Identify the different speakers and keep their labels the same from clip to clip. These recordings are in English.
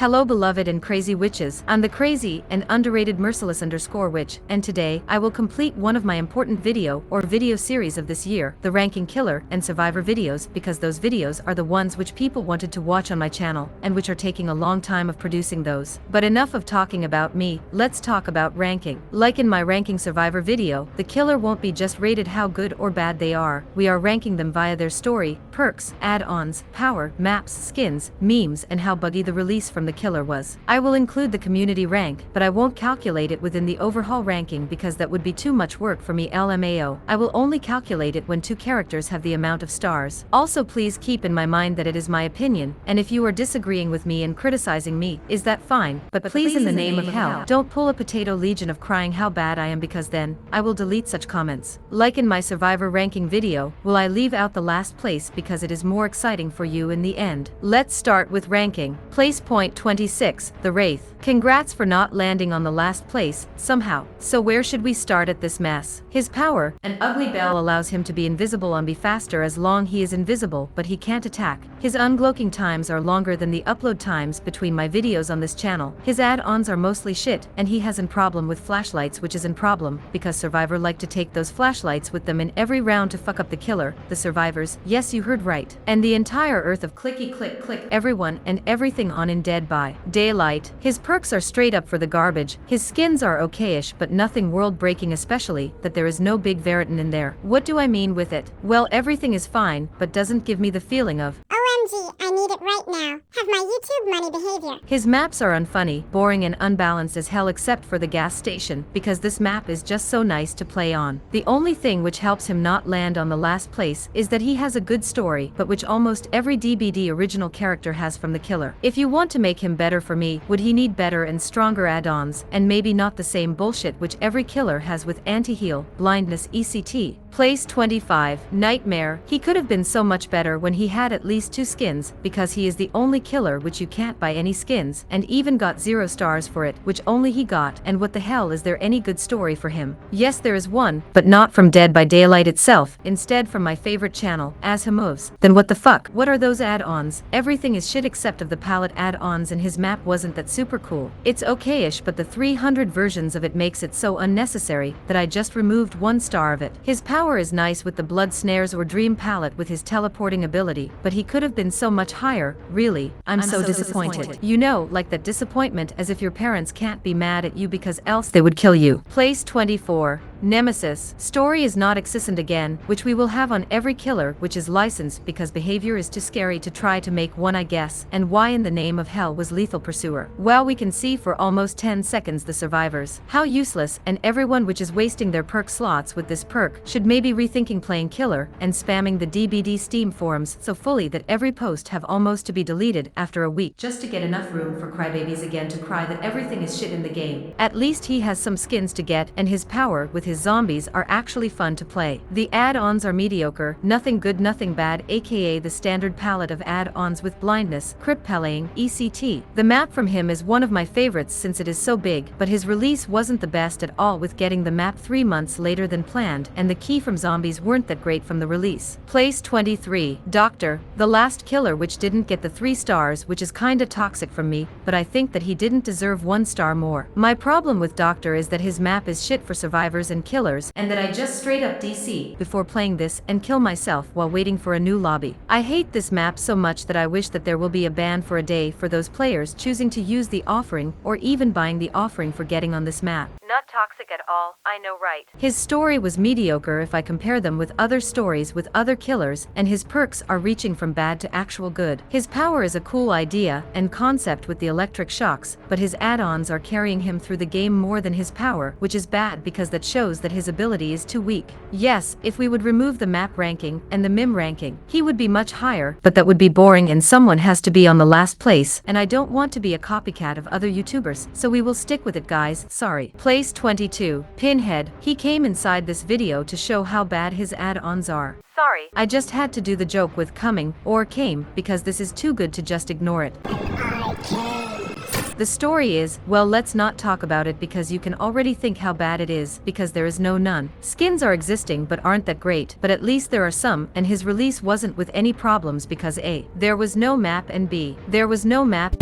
Speaker 1: Hello beloved and crazy witches, I'm the crazy and underrated merciless_witch, and today, I will complete one of my important video series of this year, the ranking killer and survivor videos, because those videos are the ones which people wanted to watch on my channel, and which are taking a long time of producing those. But enough of talking about me, let's talk about ranking. Like in my ranking survivor video, the killer won't be just rated how good or bad they are, we are ranking them via their story, perks, add-ons, power, maps, skins, memes, and how buggy the release from the killer was. I will include the community rank, but I won't calculate it within the overhaul ranking because that would be too much work for me. LMAO. I will only calculate it when two characters have the amount of stars. Also please keep in my mind that it is my opinion, and if you are disagreeing with me and criticizing me, is that fine, but please in the name of hell, don't pull a potato legion of crying how bad I am, because then, I will delete such comments. Like in my survivor ranking video, will I leave out the last place because it is more exciting for you in the end. Let's start with ranking. Place point 26, the Wraith. Congrats for not landing on the last place, somehow. So where should we start at this mess? His power, an ugly bell, allows him to be invisible and be faster as long he is invisible, but he can't attack. His ungloaking times are longer than the upload times between my videos on this channel. His add-ons are mostly shit, and he has a problem with flashlights, which is a problem, because survivor like to take those flashlights with them in every round to fuck up the killer, the survivors, yes you heard right, and the entire earth of clicky click click everyone and everything on in Dead by Daylight. His perks are straight up for the garbage, his skins are okayish but nothing world breaking, especially that there is no big Veritin in there. What do I mean with it? Well, everything is fine, but doesn't give me the feeling of
Speaker 2: OMG, I need it right now. Have my YouTube money behavior.
Speaker 1: His maps are unfunny, boring and unbalanced as hell, except for the gas station, because this map is just so nice to play on. The only thing which helps him not land on the last place is that he has a good story, but which almost every DBD original character has from the killer. If you want to make him better for me, would he need better and stronger add-ons, and maybe not the same bullshit which every killer has with anti-heal, blindness, ECT. Place 25, Nightmare. He could have been so much better when he had at least 2 skins, because he is the only killer which you can't buy any skins, and even got 0 stars for it, which only he got, and what the hell is there any good story for him? Yes, there is one, but not from Dead by Daylight itself, instead from my favorite channel, As He Moves. Then what the fuck? What are those add-ons? Everything is shit except of the palette add-ons, and his map wasn't that super cool. It's okayish, but the 300 versions of it makes it so unnecessary that I just removed 1 star of it. His power is nice with the blood snares or dream palette with his teleporting ability, but he could have been so much higher, really. I'm so disappointed. You know, like that disappointment as if your parents can't be mad at you because else they would kill you. Place 24. Nemesis. Story is not existent again, which we will have on every killer which is licensed because behavior is too scary to try to make one, I guess, and why in the name of hell was Lethal Pursuer? Well, we can see for almost 10 seconds the survivors. How useless, and everyone which is wasting their perk slots with this perk should maybe rethinking playing killer and spamming the DBD Steam forums so fully that every post have almost to be deleted after a week just to get enough room for crybabies again to cry that everything is shit in the game. At least he has some skins to get, and his power with his zombies are actually fun to play. The add-ons are mediocre, nothing good nothing bad, aka the standard palette of add-ons with blindness, crypt playing, ECT. The map from him is one of my favorites since it is so big, but his release wasn't the best at all, with getting the map 3 months later than planned, and the key from zombies weren't that great from the release. Place 23, Doctor, the last killer which didn't get the 3 stars, which is kinda toxic from me, but I think that he didn't deserve 1 star more. My problem with Doctor is that his map is shit for survivors and killers, and that I just straight up DC before playing this and kill myself while waiting for a new lobby. I hate this map so much that I wish that there will be a ban for a day for those players choosing to use the offering or even buying the offering for getting on this map. Not toxic at all, I know right. His story was mediocre if I compare them with other stories with other killers, and his perks are reaching from bad to actual good. His power is a cool idea and concept with the electric shocks, but his add-ons are carrying him through the game more than his power, which is bad because that shows that his ability is too weak. Yes, if we would remove the map ranking and the mim ranking, he would be much higher, but that would be boring and someone has to be on the last place, and I don't want to be a copycat of other YouTubers, so we will stick with it guys, sorry. Place 22, Pinhead. He came inside this video to show how bad his add-ons are. Sorry. I just had to do the joke with coming, or came, because this is too good to just ignore it. The story is, well, let's not talk about it because you can already think how bad it is, because there is none. Skins are existing but aren't that great, but at least there are some, and his release wasn't with any problems because A, there was no map, and B, there was no map.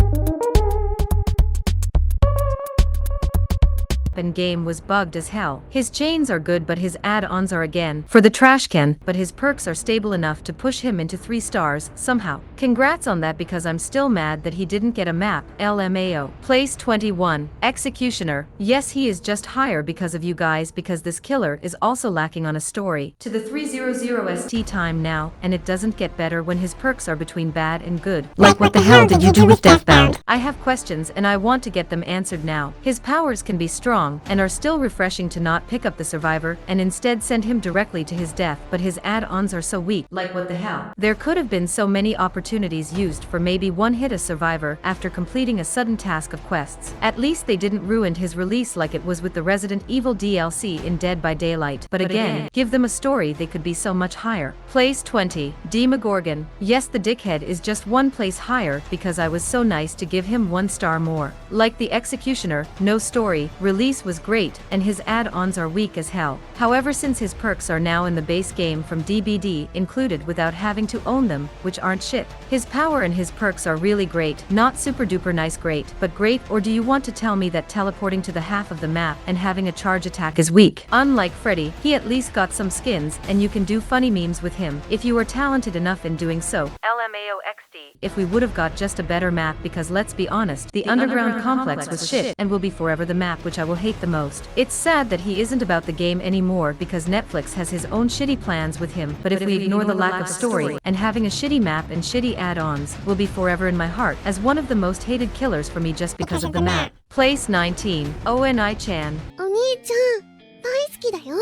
Speaker 1: and game was bugged as hell. His chains are good but his add-ons are again for the trash can, but his perks are stable enough to push him into 3 stars somehow. Congrats on that because I'm still mad that he didn't get a map. LMAO. Place 21. Executioner. Yes, he is just higher because of you guys, because this killer is also lacking on a story. To the 300 ST time now, and it doesn't get better when his perks are between bad and good. Like what the hell did you do with Deathbound? I have questions and I want to get them answered now. His powers can be strong and are still refreshing to not pick up the survivor and instead send him directly to his death, but his add-ons are so weak. Like what the hell? There could have been so many opportunities used for maybe one hit a survivor after completing a sudden task of quests. At least they didn't ruin his release like it was with the Resident Evil DLC in Dead by Daylight. But again, give them a story, they could be so much higher. Place 20. Demogorgon. Yes, the dickhead is just 1 place higher because I was so nice to give him 1 star more. Like the Executioner, no story, release was great, and his add-ons are weak as hell. However, since his perks are now in the base game from DBD included without having to own them, which aren't shit. His power and his perks are really great, not super duper nice great, but great. Or do you want to tell me that teleporting to the half of the map and having a charge attack is weak? Unlike Freddy, he at least got some skins, and you can do funny memes with him if you are talented enough in doing so. LMAO XD. If we would have got just a better map, because let's be honest, the underground complex was shit and will be forever the map which I will hate the most. It's sad that he isn't about the game anymore because Netflix has his own shitty plans with him, but if we ignore the lack of story and having a shitty map and shitty add-ons, will be forever in my heart as one of the most hated killers for me just because of the map. Place 19. Onryo-chan.
Speaker 2: お兄ちゃん、大好きだよ。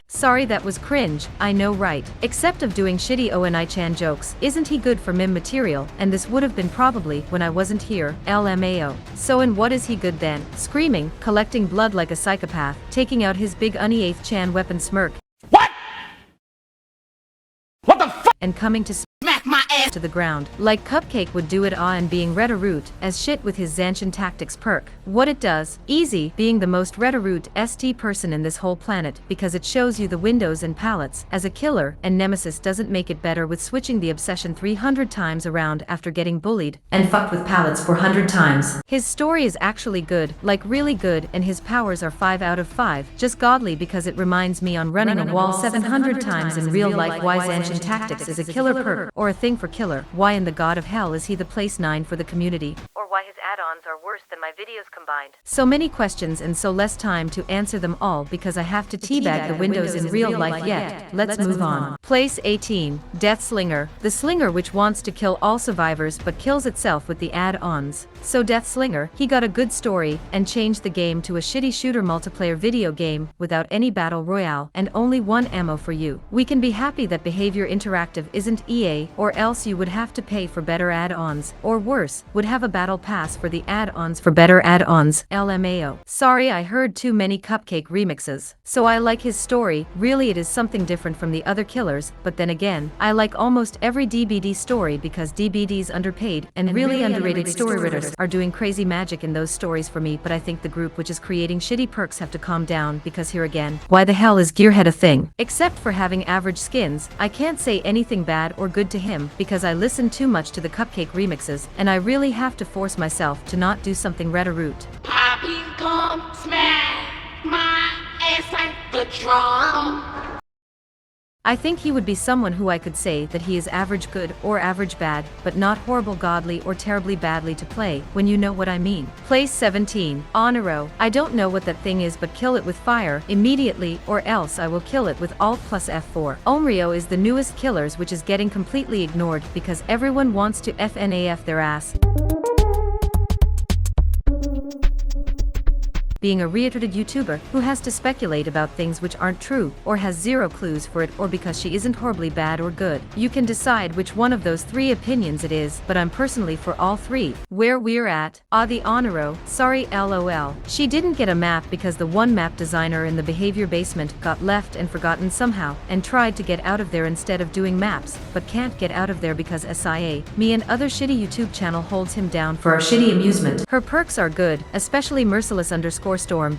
Speaker 1: Sorry, that was cringe, I know, right? Except of doing shitty Onryo-chan jokes, isn't he good for meme material? And this would have been probably when I wasn't here, LMAO. So in what is he good then? Screaming, collecting blood like a psychopath, taking out his big Onryo-chan weapon smirk.
Speaker 3: What? What the fuck?
Speaker 1: And coming to smack my ass to the ground, like Cupcake would do it and being Red-a-root as shit with his Zanshin Tactics perk. What it does, easy, being the most Red-a-root ST person in this whole planet, because it shows you the windows and palettes as a killer, and Nemesis doesn't make it better with switching the obsession 300 times around after getting bullied and fucked with palettes 400 times. His story is actually good, like really good, and his powers are 5 out of 5, just godly because it reminds me on running a wall 700 times in real life. Why Zanshin Tactics is a killer perk, or a thing for killer. Why in the god of hell is he the place 9 for the community? Or why his add-ons are worse than my videos combined? So many questions and so less time to answer them all because I have to teabag the windows in real life yet. Let's move on. Place 18. Deathslinger. The slinger which wants to kill all survivors but kills itself with the add-ons. So Deathslinger, he got a good story and changed the game to a shitty shooter multiplayer video game without any battle royale and only 1 ammo for you. We can be happy that Behavior Interactive isn't EA, or else you would have to pay for better add-ons, or worse, would have a battle pass for the add-ons for better add-ons. LMAO. Sorry, I heard too many Cupcake remixes. So I like his story, really it is something different from the other killers, but then again, I like almost every DBD story because DBD's underpaid and really underrated story writers are doing crazy magic in those stories for me, but I think the group which is creating shitty perks have to calm down because here again, why the hell is Gearhead a thing? Except for having average skins, I can't say anything bad or good to him because I listen too much to the Cupcake remixes and I really have to force myself to not do something Red-a-root.
Speaker 4: Poppy come smack my ass like the drum.
Speaker 1: I think he would be someone who I could say that he is average good or average bad, but not horrible godly or terribly badly to play, when you know what I mean. Place 17. Onryo. I don't know what that thing is, but kill it with fire immediately or else I will kill it with Alt plus F4. Onryo is the newest killers which is getting completely ignored because everyone wants to FNAF their ass. Being a reiterated YouTuber who has to speculate about things which aren't true, or has 0 clues for it, or because she isn't horribly bad or good. You can decide which one of those 3 opinions it is, but I'm personally for all 3. Where we're at, the Onryo, sorry LOL. She didn't get a map because the one map designer in the behavior basement got left and forgotten somehow, and tried to get out of there instead of doing maps, but can't get out of there because SIA, me and other shitty YouTube channel holds him down for our shitty amusement. Her perks are good, especially Merciless_Storm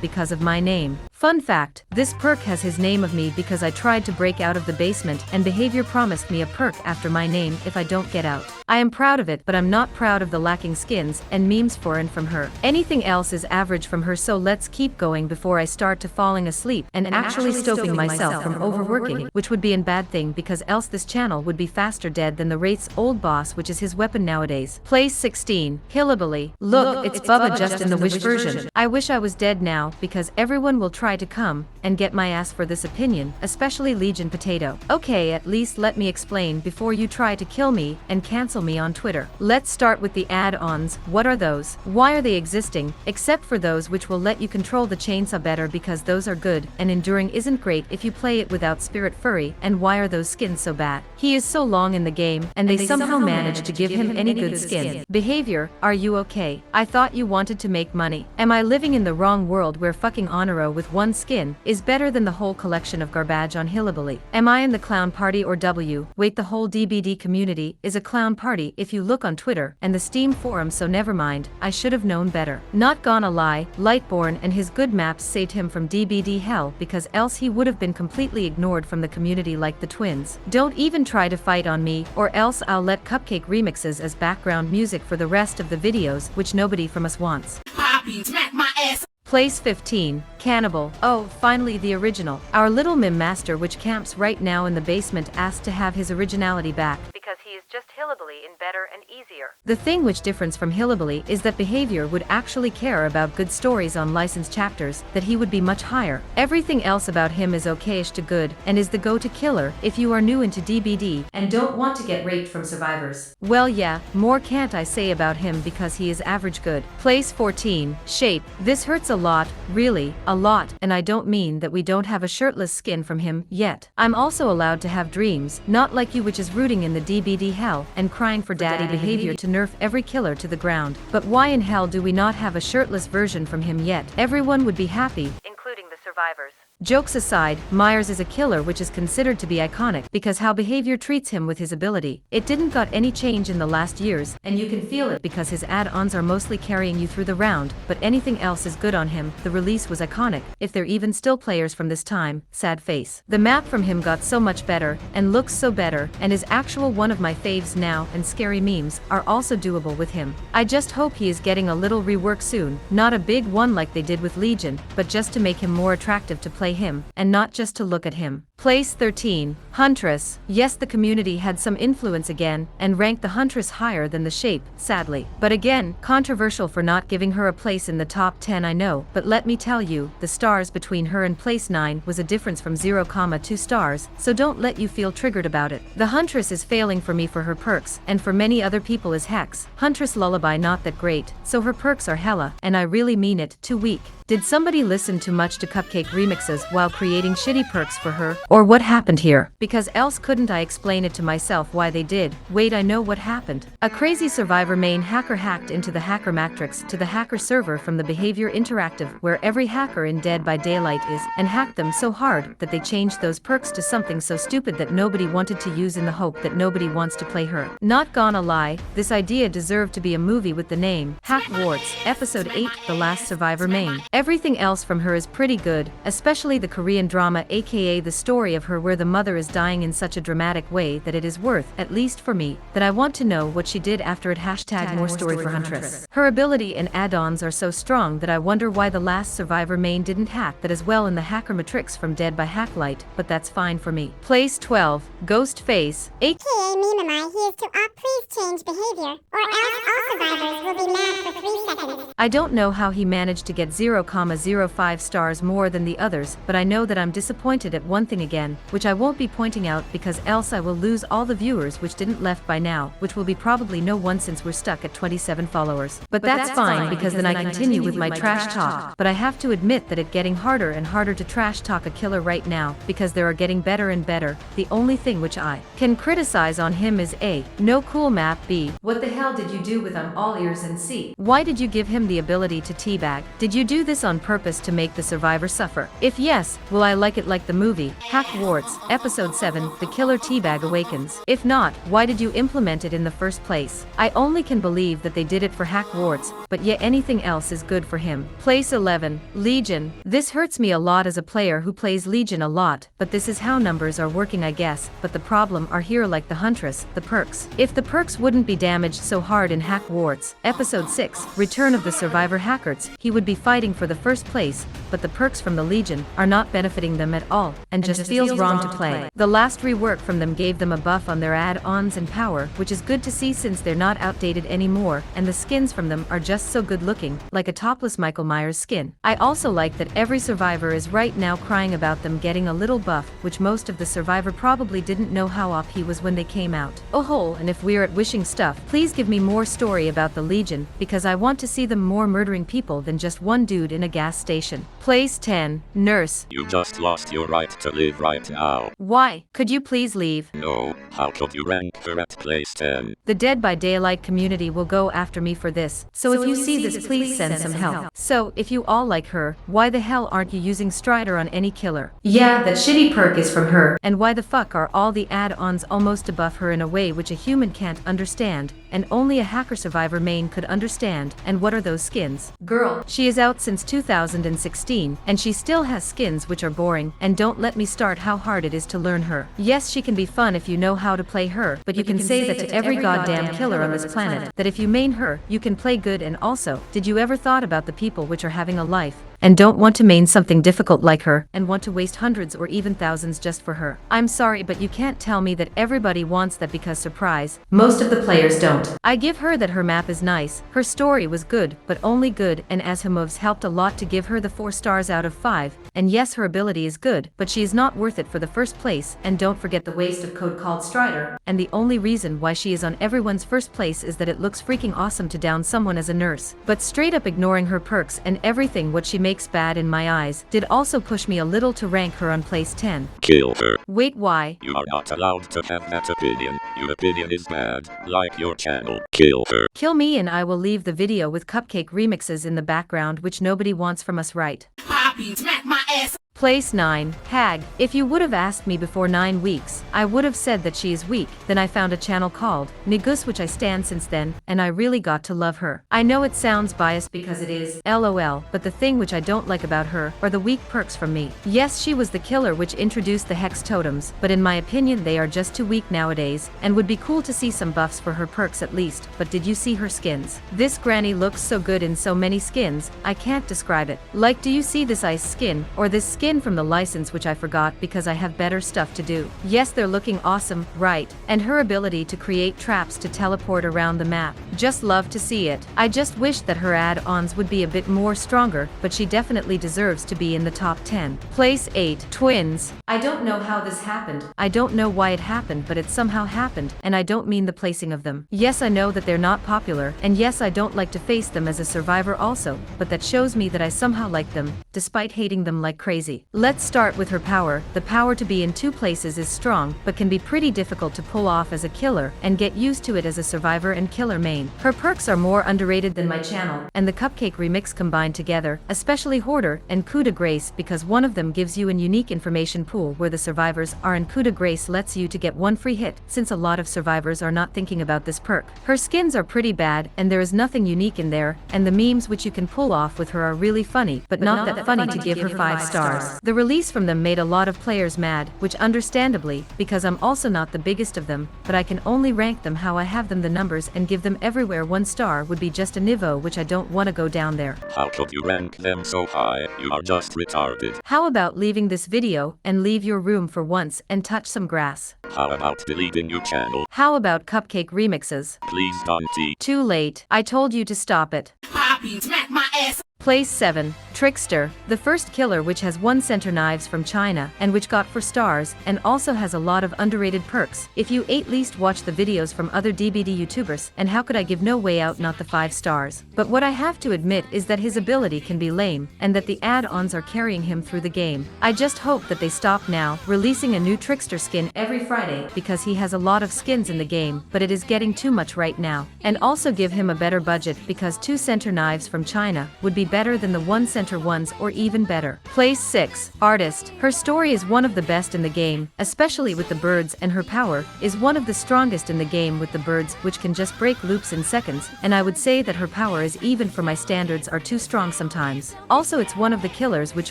Speaker 1: because of my name. Fun fact, this perk has his name of me because I tried to break out of the basement and Behavior promised me a perk after my name if I don't get out. I am proud of it, but I'm not proud of the lacking skins and memes for and from her. Anything else is average from her, so let's keep going before I start to falling asleep and actually stopping myself from overworking, which would be a bad thing because else this channel would be faster dead than the Wraith's old boss, which is his weapon nowadays. Place 16, Hillbilly. Look, it's Bubba just in the Wish version. I wish I was dead now because everyone will try to come and get my ass for this opinion, especially Legion Potato. Okay, at least let me explain before you try to kill me and cancel me on Twitter. Let's start with the add-ons. What are those? Why are they existing? Except for those which will let you control the chainsaw better because those are good, and enduring isn't great if you play it without Spirit Furry, and why are those skins so bad? He is so long in the game, and they somehow managed to give him any good skin. Behavior, are you okay? I thought you wanted to make money. Am I living in the wrong world where fucking Onryo with one skin is better than the whole collection of garbage on Hillbilly? Am I in the clown party or W? Wait, the whole DBD community is a clown party if you look on Twitter and the Steam forum, so never mind, I should have known better. Not gonna lie, Lightborn and his good maps saved him from DBD hell because else he would have been completely ignored from the community like the twins. Don't even try to fight on me or else I'll let Cupcake remixes as background music for the rest of the videos, which nobody from us wants.
Speaker 4: Poppy, smack my ass.
Speaker 1: Place 15, Cannibal. Oh, finally the original. Our little meme master which camps right now in the basement asked to have his originality back because he is just Hillbilly in better and easier. The thing which difference from Hillbilly is that Behavior would actually care about good stories on licensed chapters, that he would be much higher. Everything else about him is okayish to good and is the go-to killer if you are new into DBD and don't want to get raped from survivors. Well yeah, more can't I say about him because he is average good. Place 14, Shape. This hurts a lot, really, a lot, and I don't mean that we don't have a shirtless skin from him yet. I'm also allowed to have dreams, not like you which is rooting in the DBD hell and crying for daddy Behavior to nerf every killer to the ground. But why in hell do we not have a shirtless version from him yet? Everyone would be happy, including the survivors. Jokes aside, Myers is a killer which is considered to be iconic because how Behavior treats him with his ability. It didn't got any change in the last years, and you can feel it because his add-ons are mostly carrying you through the round, but anything else is good on him. The release was iconic, if they're even still players from this time, sad face. The map from him got so much better, and looks so better, and is actual one of my faves now, and scary memes are also doable with him. I just hope he is getting a little rework soon, not a big one like they did with Legion, but just to make him more attractive to play him, and not just to look at him. Place 13, Huntress. Yes, the community had some influence again, and ranked the Huntress higher than the Shape, sadly. But again, controversial for not giving her a place in the top 10, I know, but let me tell you, the stars between her and place 9 was a difference from 0,2 stars, so don't let you feel triggered about it. The Huntress is failing for me for her perks, and for many other people is Hex. Huntress Lullaby not that great, so her perks are hella, and I really mean it, too weak. Did somebody listen too much to Cupcake remixes while creating shitty perks for her? Or what happened here? Because else couldn't I explain it to myself why they did? Wait, I know what happened. A crazy survivor main hacker hacked into the hacker matrix to the hacker server from the Behavior Interactive where every hacker in Dead by Daylight is, and hacked them so hard that they changed those perks to something so stupid that nobody wanted to use in the hope that nobody wants to play her. Not gonna lie, this idea deserved to be a movie with the name Hack Warts, Episode 8, The Last Survivor Main. Everything else from her is pretty good, especially the Korean drama, aka the story of her where the mother is dying in such a dramatic way that it is worth, at least for me, that I want to know what she did after it. Hashtag more story for Huntress. Her ability and add-ons are so strong that I wonder why the Last Survivor main didn't hack that as well in the hacker matrix from Dead by Hacklight, but that's fine for me. Place 12, Ghostface.
Speaker 2: aka Mimamai, he is to please change behavior, or else all survivors will be mad for 3 seconds.
Speaker 1: I don't know how he managed to get 0,05 stars more than the others, but I know that I'm disappointed at one thing again, which I won't be pointing out because else I will lose all the viewers which didn't left by now, which will be probably no one since we're stuck at 27 followers. But that's fine because then I continue with my trash talk. But I have to admit that it's getting harder and harder to trash talk a killer right now because they are getting better and better. The only thing which I can criticize on him is A, no cool map, B, what the hell did you do with I'm all ears, and C, why did you give him the ability to teabag? Did you do this on purpose to make the survivor suffer? If yes, will I like it like the movie, Hack Warts, Episode 7, The Killer Teabag Awakens? If not, why did you implement it in the first place? I only can believe that they did it for Hack Warts, but yet anything else is good for him. Place 11, Legion. This hurts me a lot as a player who plays Legion a lot, but this is how numbers are working, I guess. But the problem are here like the Huntress, the perks. If the perks wouldn't be damaged so hard in Hack Warts, Episode 6, Return of the Survivor Hackers, he would be fighting for the first place, but the perks from the Legion are not benefiting them at all, and just feels wrong to play. The last rework from them gave them a buff on their add-ons and power, which is good to see since they're not outdated anymore, and the skins from them are just so good looking, like a topless Michael Myers skin. I also like that every survivor is right now crying about them getting a little buff, which most of the survivor probably didn't know how off he was when they came out. Oh hole, and if we're at wishing stuff, please give me more story about the Legion, because I want to see them more murdering people than just one dude in a gas station. Place 10, Nurse.
Speaker 3: You just lost your right to live right now.
Speaker 1: Why? Could you please leave?
Speaker 3: No, how could you rank her at place 10?
Speaker 1: The Dead by Daylight community will go after me for this, so if you see this, please send some help. So, if you all like her, why the hell aren't you using Strider on any killer? Yeah, that shitty perk is from her. And why the fuck are all the add-ons almost to buff her in a way which a human can't understand, and only a hacker survivor main could understand? And what are those skins? Girl, she is out since 2016, and she still has skins which are boring, and don't let me start how hard it is to learn her. Yes, she can be fun if you know how to play her, but you can say that to every goddamn killer on this planet, that if you main her, you can play good. And also, did you ever thought about the people which are having a life and don't want to main something difficult like her, and want to waste hundreds or even thousands just for her? I'm sorry, but you can't tell me that everybody wants that, because surprise, most of the players don't. I give her that her map is nice, her story was good, but only good, and as her moves helped a lot to give her the 4 stars out of 5, and yes, her ability is good, but she is not worth it for the first place. And don't forget the waste of code called Strider, and the only reason why she is on everyone's first place is that it looks freaking awesome to down someone as a nurse. But straight up ignoring her perks and everything what she makes bad in my eyes did also push me a little to rank her on place 10.
Speaker 3: Kill her.
Speaker 1: Wait, why?
Speaker 3: You are not allowed to have that opinion. Your opinion is bad, like your channel. Kill her.
Speaker 1: Kill me and I will leave the video with cupcake remixes in the background, which nobody wants from us, right?
Speaker 4: Poppy, smack my ass.
Speaker 1: Place 9, Hag. If you would have asked me before 9 weeks, I would have said that she is weak. Then I found a channel called Nigus, which I stand since then, and I really got to love her. I know it sounds biased because it is, lol, but the thing which I don't like about her are the weak perks from me. Yes, she was the killer which introduced the hex totems, but in my opinion they are just too weak nowadays, and would be cool to see some buffs for her perks at least. But did you see her skins? This granny looks so good in so many skins, I can't describe it. Like, do you see this ice skin, or this skin from the license which I forgot because I have better stuff to do? Yes, they're looking awesome, right? And her ability to create traps to teleport around the map. Just love to see it. I just wish that her add-ons would be a bit more stronger, but she definitely deserves to be in the top 10. Place 8, Twins. I don't know how this happened. I don't know why it happened, but it somehow happened, and I don't mean the placing of them. Yes, I know that they're not popular, and yes, I don't like to face them as a survivor also, but that shows me that I somehow like them, despite hating them like crazy. Let's start with her power. The power to be in 2 places is strong, but can be pretty difficult to pull off as a killer, and get used to it as a survivor and killer main. Her perks are more underrated than my channel, and the cupcake remix combined together, especially Hoarder and Coup de Grace, because one of them gives you an unique information pool where the survivors are, and Coup de Grace lets you to get 1 free hit, since a lot of survivors are not thinking about this perk. Her skins are pretty bad, and there is nothing unique in there, and the memes which you can pull off with her are really funny, but not that funny to give her 5 stars. The release from them made a lot of players mad, which understandably, because I'm also not the biggest of them, but I can only rank them how I have them the numbers and give them everywhere 1 star would be just a niveau which I don't want to go down there.
Speaker 3: How could you rank them so high? You are just retarded.
Speaker 1: How about leaving this video and leave your room for once and touch some grass?
Speaker 3: How about deleting your channel?
Speaker 1: How about cupcake remixes?
Speaker 3: Please don't.
Speaker 1: Too late. I told you to stop it.
Speaker 4: Poppy, smack my ass.
Speaker 1: Place 7, Trickster, the first killer which has 1 center knives from China, and which got 4 stars, and also has a lot of underrated perks. If you at least watch the videos from other DBD YouTubers, and how could I give No Way Out not the 5 stars? But what I have to admit is that his ability can be lame, and that the add-ons are carrying him through the game. I just hope that they stop now, releasing a new Trickster skin every Friday, because he has a lot of skins in the game, but it is getting too much right now. And also give him a better budget, because 2 center knives from China would be better than the one center ones or even better. Place 6. Artist. Her story is one of the best in the game, especially with the birds, and her power is one of the strongest in the game with the birds, which can just break loops in seconds, and I would say that her power is, even for my standards, are too strong sometimes. Also, it's one of the killers which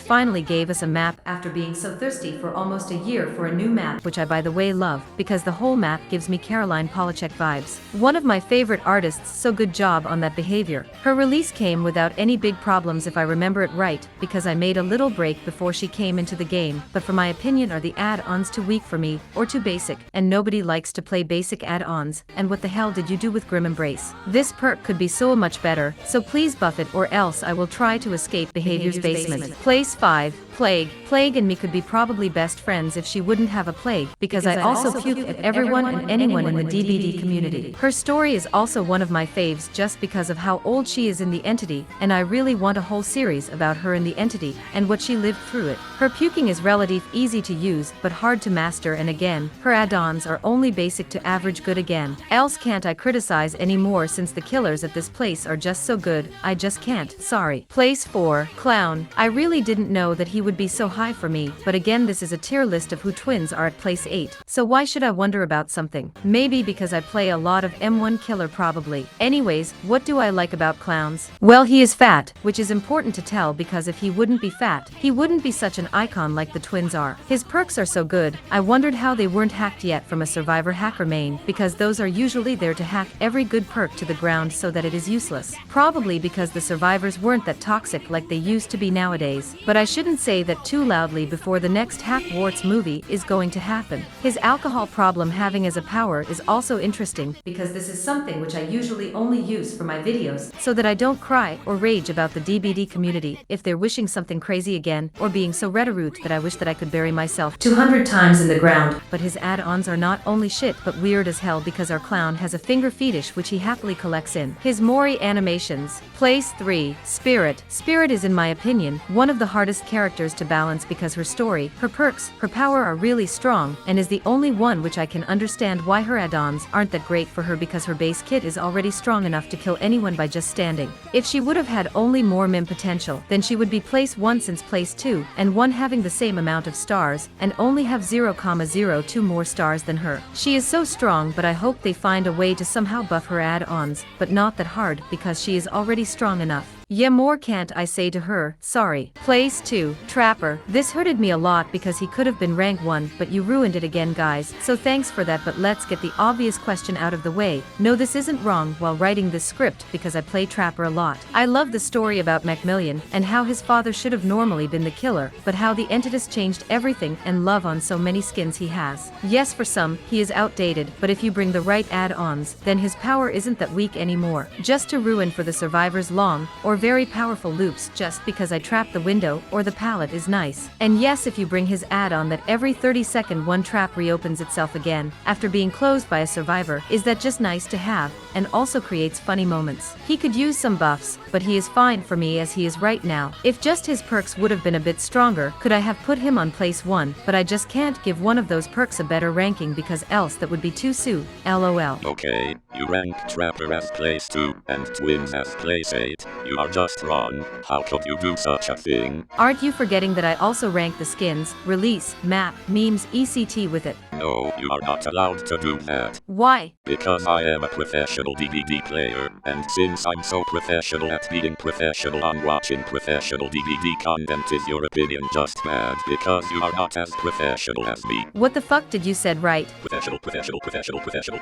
Speaker 1: finally gave us a map after being so thirsty for almost a year for a new map, which I by the way love, because the whole map gives me Caroline Polachek vibes. One of my favorite artists, so good job on that behavior. Her release came without any big problems if I remember it right, because I made a little break before she came into the game, but for my opinion are the add-ons too weak for me, or too basic, and nobody likes to play basic add-ons, and what the hell did you do with Grim Embrace? This perk could be so much better, so please buff it or else I will try to escape Behavior's basement. Place 5. Plague. Plague and me could be probably best friends if she wouldn't have a plague, because I also puke at everyone and anyone in the DBD community. Her story is also one of my faves just because of how old she is in the entity, and I really want a whole series about her in the entity, and what she lived through it. Her puking is relative easy to use, but hard to master, and again, her add-ons are only basic to average good again. Else can't I criticize anymore since the killers at this place are just so good, I just can't, sorry. Place 4. Clown. I really didn't know that he would be so high for me, but again this is a tier list of who twins are at place 8. So why should I wonder about something? Maybe because I play a lot of M1 killer probably. Anyways, what do I like about clowns? Well, he is fat, which is important to tell because if he wouldn't be fat, he wouldn't be such an icon like the twins are. His perks are so good, I wondered how they weren't hacked yet from a survivor hacker main, because those are usually there to hack every good perk to the ground so that it is useless. Probably because the survivors weren't that toxic like they used to be nowadays. But I shouldn't say that too loudly before the next Hack Warts movie is going to happen. His alcohol problem having as a power is also interesting, because this is something which I usually only use for my videos, so that I don't cry or rage about the DBD community if they're wishing something crazy again, or being so retarute that I wish that I could bury myself 200 times in the ground. But his add-ons are not only shit but weird as hell, because our clown has a finger fetish which he happily collects in his Mori animations. Place 3. Spirit. Spirit is, in my opinion, one of the hardest characters to balance because her story, her perks, her power are really strong, and is the only one which I can understand why her add-ons aren't that great for her, because her base kit is already strong enough to kill anyone by just standing. If she would have had only more mim potential, then she would be place 1 since place 2, and 1 having the same amount of stars, and only have 0,02 more stars than her. She is so strong, but I hope they find a way to somehow buff her add-ons, but not that hard, because she is already strong enough. Yeah, more can't I say to her, sorry. Place 2. Trapper. This hurted me a lot because he could have been rank 1, but you ruined it again guys, so thanks for that. But let's get the obvious question out of the way. No, this isn't wrong while writing this script, because I play Trapper a lot. I love the story about Macmillian, and how his father should have normally been the killer, but how the Entitas changed everything, and love on so many skins he has. Yes, for some, he is outdated, but if you bring the right add-ons, then his power isn't that weak anymore. Just to ruin for the survivors long, or very powerful loops just because I trap the window or the pallet is nice. And yes, if you bring his add-on that every 30-second one trap reopens itself again after being closed by a survivor, is that just nice to have, and also creates funny moments. He could use some buffs, but he is fine for me as he is right now. If just his perks would have been a bit stronger, could I have put him on place 1, but I just can't give one of those perks a better ranking because else that would be too soon. LOL.
Speaker 3: Okay, you rank Trapper as place 2 and Twins as place 8. You are just wrong. How could you do such a thing?
Speaker 1: Aren't you forgetting that I also rank the skins, release, map, memes, ECT with it?
Speaker 3: No, you are not allowed to do that.
Speaker 1: Why?
Speaker 3: Because I am a professional DBD player, and since I'm so professional at being professional on watching professional DBD content, is your opinion just bad because you are not as professional as me?
Speaker 1: What the fuck did you said right?
Speaker 3: Professional, professional, professional, professional.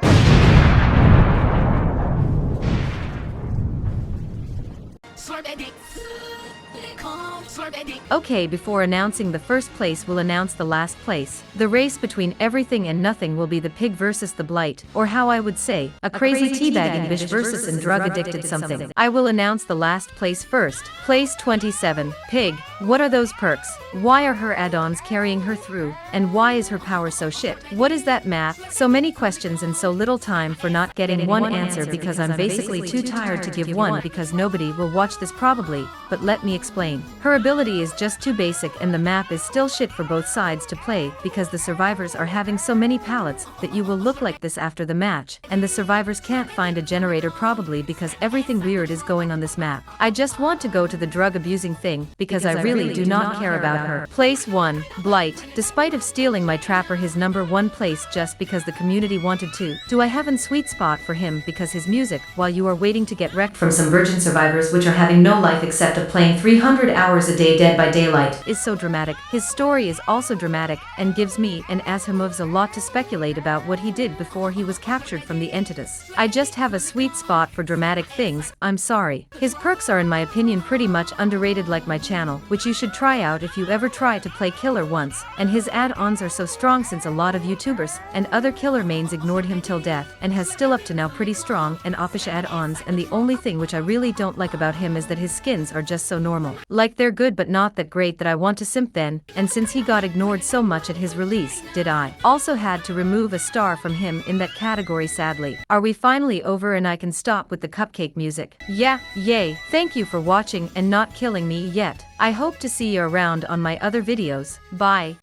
Speaker 1: Okay, before announcing the first place, we'll announce the last place. The race between everything and nothing will be the pig versus the blight, or how I would say, a crazy teabagging bitch versus and drug addicted something. I will announce the last place first. Place 27, pig. What are those perks? Why are her add-ons carrying her through? And why is her power so shit? What is that math? So many questions and so little time for not getting one answer, because I'm basically too tired to give one because nobody will watch this probably, but let me explain. Her ability ability is just too basic and the map is still shit for both sides to play because the survivors are having so many pallets that you will look like this after the match, and the survivors can't find a generator probably because everything weird is going on this map. I just want to go to the drug abusing thing because I really do not care about her. Place 1, Blight. Despite of stealing my trapper his number 1 place just because the community wanted to, do I have a sweet spot for him because his music, while you are waiting to get wrecked from some virgin survivors which are having no life except of playing 300 hours a day Dead by Daylight, is so dramatic. His story is also dramatic and gives me and Ashimovs a lot to speculate about what he did before he was captured from the Entitas. I just have a sweet spot for dramatic things, I'm sorry. His perks are in my opinion pretty much underrated like my channel, which you should try out if you ever try to play Killer once, and his add-ons are so strong since a lot of YouTubers and other Killer mains ignored him till death, and has still up to now pretty strong and offish add-ons, and the only thing which I really don't like about him is that his skins are just so normal. Like they're good but not that great that I want to simp then, and since he got ignored so much at his release, did I also had to remove a star from him in that category sadly. Are we finally over and I can stop with the cupcake music? Yeah, yay, thank you for watching and not killing me yet. I hope to see you around on my other videos. Bye.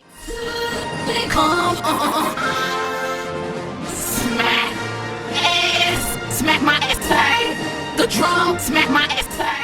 Speaker 4: They come smack ass, smack my ass tight. The drum, smack my ass tight.